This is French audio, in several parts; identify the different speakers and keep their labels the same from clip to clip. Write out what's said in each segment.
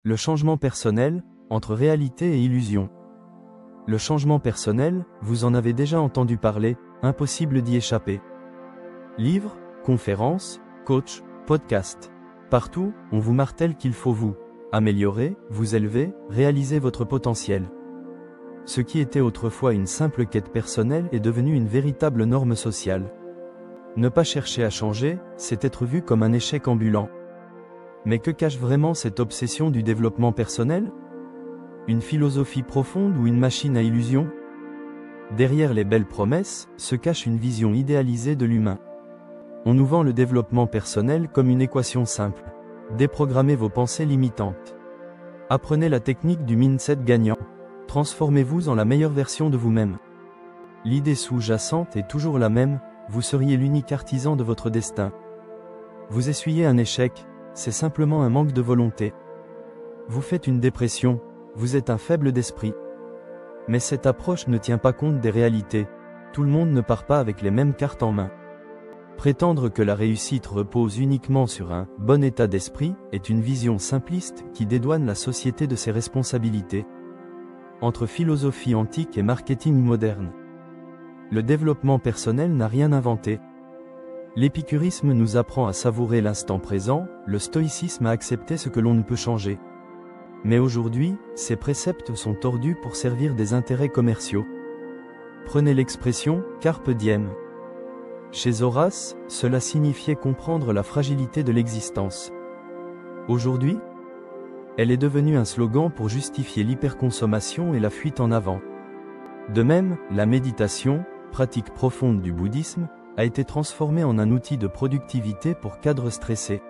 Speaker 1: Le changement personnel, entre réalité et illusion. Le changement personnel, vous en avez déjà entendu parler, impossible d'y échapper. Livres, conférences, coach, podcasts. Partout, on vous martèle qu'il faut vous améliorer, vous élever, réaliser votre potentiel. Ce qui était autrefois une simple quête personnelle est devenu une véritable norme sociale. Ne pas chercher à changer, c'est être vu comme un échec ambulant. Mais que cache vraiment cette obsession du développement personnel? Une philosophie profonde ou une machine à illusions? Derrière les belles promesses, se cache une vision idéalisée de l'humain. On nous vend le développement personnel comme une équation simple. Déprogrammez vos pensées limitantes. Apprenez la technique du mindset gagnant. Transformez-vous en la meilleure version de vous-même. L'idée sous-jacente est toujours la même, vous seriez l'unique artisan de votre destin. Vous essuyez un échec, c'est simplement un manque de volonté. Vous faites une dépression, vous êtes un faible d'esprit. Mais cette approche ne tient pas compte des réalités, tout le monde ne part pas avec les mêmes cartes en main. Prétendre que la réussite repose uniquement sur un bon état d'esprit est une vision simpliste qui dédouane la société de ses responsabilités. Entre philosophie antique et marketing moderne, le développement personnel n'a rien inventé. L'épicurisme nous apprend à savourer l'instant présent, le stoïcisme à accepter ce que l'on ne peut changer. Mais aujourd'hui, ces préceptes sont tordus pour servir des intérêts commerciaux. Prenez l'expression « carpe diem ». Chez Horace, cela signifiait comprendre la fragilité de l'existence. Aujourd'hui, elle est devenue un slogan pour justifier l'hyperconsommation et la fuite en avant. De même, la méditation, pratique profonde du bouddhisme, a été transformée en un outil de productivité pour cadres stressés.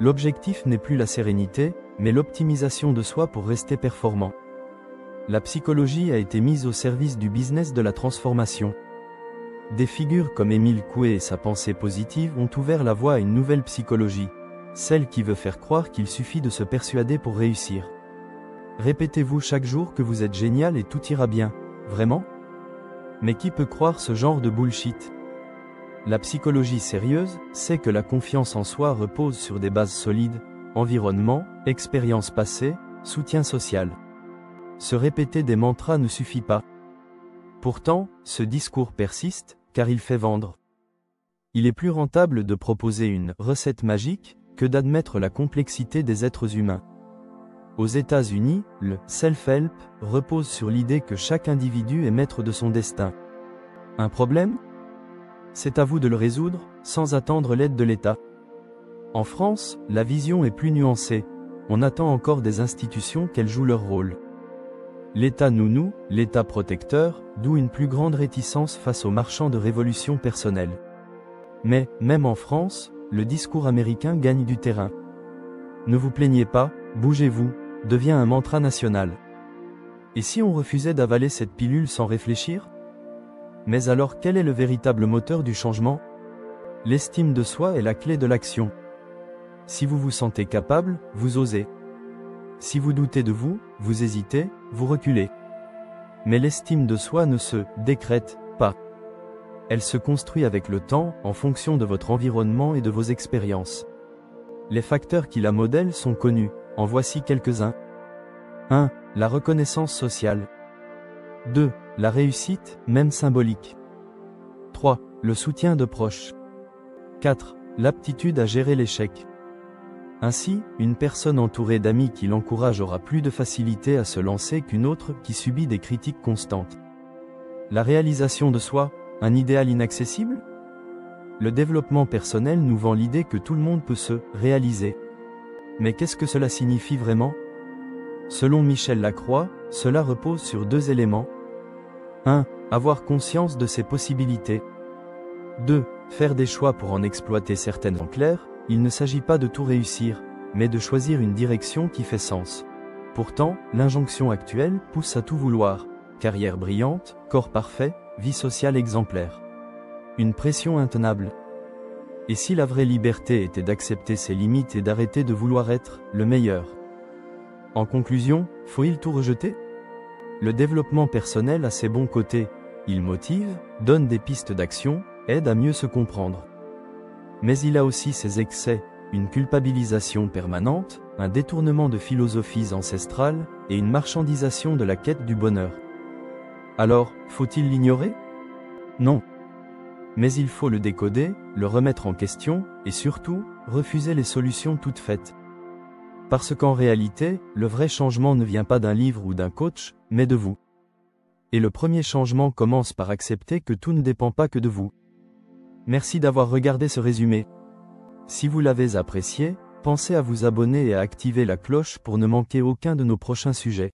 Speaker 1: L'objectif n'est plus la sérénité, mais l'optimisation de soi pour rester performant. La psychologie a été mise au service du business de la transformation. Des figures comme Émile Coué et sa pensée positive ont ouvert la voie à une nouvelle psychologie, celle qui veut faire croire qu'il suffit de se persuader pour réussir. Répétez-vous chaque jour que vous êtes génial et tout ira bien, vraiment? Mais qui peut croire ce genre de bullshit? La psychologie sérieuse sait que la confiance en soi repose sur des bases solides, environnement, expérience passée, soutien social. Se répéter des mantras ne suffit pas. Pourtant, ce discours persiste, car il fait vendre. Il est plus rentable de proposer une recette magique que d'admettre la complexité des êtres humains. Aux États-Unis, le self-help repose sur l'idée que chaque individu est maître de son destin. Un problème? C'est à vous de le résoudre, sans attendre l'aide de l'État. En France, la vision est plus nuancée. On attend encore des institutions qu'elles jouent leur rôle. L'État nounou, l'État protecteur, d'où une plus grande réticence face aux marchands de révolution personnelle. Mais, même en France, le discours américain gagne du terrain. Ne vous plaignez pas, bougez-vous, devient un mantra national. Et si on refusait d'avaler cette pilule sans réfléchir? Mais alors quel est le véritable moteur du changement? L'estime de soi est la clé de l'action. Si vous vous sentez capable, vous osez. Si vous doutez de vous, vous hésitez, vous reculez. Mais l'estime de soi ne se décrète pas. Elle se construit avec le temps, en fonction de votre environnement et de vos expériences. Les facteurs qui la modèlent sont connus, en voici quelques-uns. 1. La reconnaissance sociale. 2. La réussite, même symbolique. 3. Le soutien de proches. 4. L'aptitude à gérer l'échec. Ainsi, une personne entourée d'amis qui l'encouragent aura plus de facilité à se lancer qu'une autre qui subit des critiques constantes. La réalisation de soi, un idéal inaccessible? Le développement personnel nous vend l'idée que tout le monde peut se réaliser. Mais qu'est-ce que cela signifie vraiment? Selon Michel Lacroix, cela repose sur 2 éléments. 1. Avoir conscience de ses possibilités. 2. Faire des choix pour en exploiter certaines. En clair, il ne s'agit pas de tout réussir, mais de choisir une direction qui fait sens. Pourtant, l'injonction actuelle pousse à tout vouloir. Carrière brillante, corps parfait, vie sociale exemplaire. Une pression intenable. Et si la vraie liberté était d'accepter ses limites et d'arrêter de vouloir être le meilleur? En conclusion, faut-il tout rejeter? Le développement personnel a ses bons côtés. Il motive, donne des pistes d'action, aide à mieux se comprendre. Mais il a aussi ses excès, une culpabilisation permanente, un détournement de philosophies ancestrales, et une marchandisation de la quête du bonheur. Alors, faut-il l'ignorer? Non. Mais il faut le décoder, le remettre en question, et surtout, refuser les solutions toutes faites. Parce qu'en réalité, le vrai changement ne vient pas d'un livre ou d'un coach, mais de vous. Et le premier changement commence par accepter que tout ne dépend pas que de vous. Merci d'avoir regardé ce résumé. Si vous l'avez apprécié, pensez à vous abonner et à activer la cloche pour ne manquer aucun de nos prochains sujets.